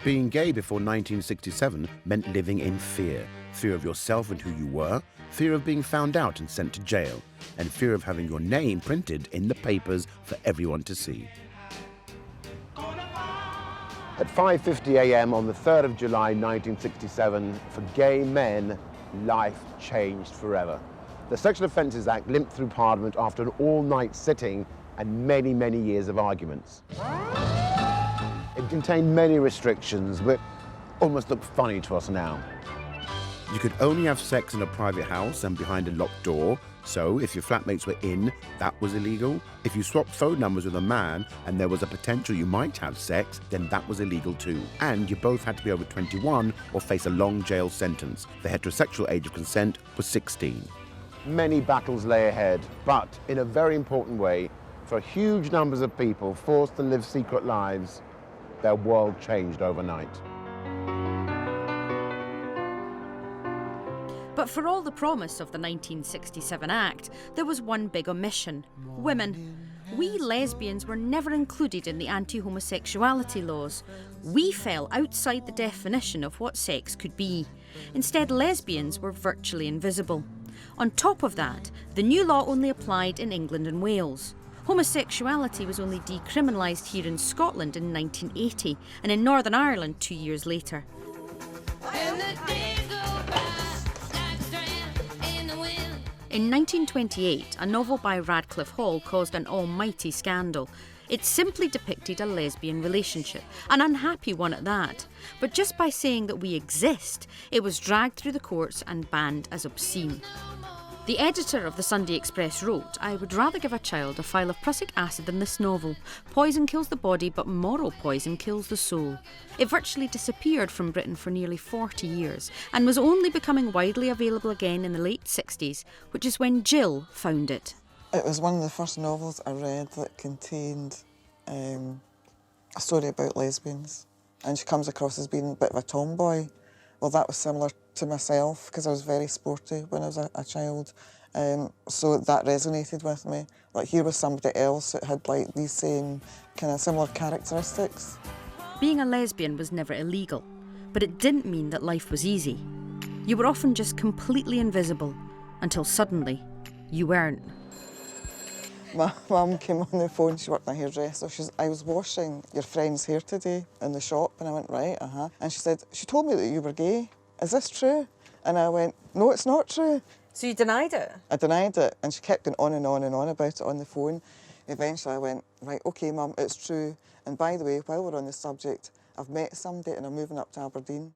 Being gay before 1967 meant living in fear. Fear of yourself and who you were, fear of being found out and sent to jail, and fear of having your name printed in the papers for everyone to see. At 5:50 a.m. on the 3rd of July 1967, for gay men, life changed forever. The Sexual Offences Act limped through Parliament after an all-night sitting and many, many years of arguments. It contained many restrictions which almost look funny to us now. You could only have sex in a private house and behind a locked door, so if your flatmates were in, that was illegal. If you swapped phone numbers with a man and there was a potential you might have sex, then that was illegal too. And you both had to be over 21 or face a long jail sentence. The heterosexual age of consent was 16. Many battles lay ahead, but in a very important way, for huge numbers of people forced to live secret lives, their world changed overnight. But for all the promise of the 1967 Act, there was one big omission: women. We lesbians were never included in the anti-homosexuality laws. We fell outside the definition of what sex could be. Instead, lesbians were virtually invisible. On top of that, the new law only applied in England and Wales. Homosexuality was only decriminalised here in Scotland in 1980 and in Northern Ireland 2 years later. In 1928, a novel by Radcliffe Hall caused an almighty scandal. It simply depicted a lesbian relationship, an unhappy one at that. But just by saying that we exist, it was dragged through the courts and banned as obscene. The editor of the Sunday Express wrote, "I would rather give a child a phial of prussic acid than this novel. Poison kills the body, but moral poison kills the soul." It virtually disappeared from Britain for nearly 40 years and was only becoming widely available again in the late 60s, which is when Jill found it. It was one of the first novels I read that contained a story about lesbians. And she comes across as being a bit of a tomboy. Well, that was similar to myself because I was very sporty when I was a child. So that resonated with me. Like, here was somebody else that had like these same kind of similar characteristics. Being a lesbian was never illegal, but it didn't mean that life was easy. You were often just completely invisible until suddenly you weren't. My mum came on the phone, she worked in a hairdresser. She said, "I was washing your friend's hair today in the shop." And I went, "Right, uh-huh." And she said, "She told me that you were gay. Is this true?" And I went, "No, it's not true." So you denied it? I denied it, and she kept going on and on and on about it on the phone. Eventually I went, "Right, OK, Mum, it's true. And by the way, while we're on the subject, I've met somebody and I'm moving up to Aberdeen."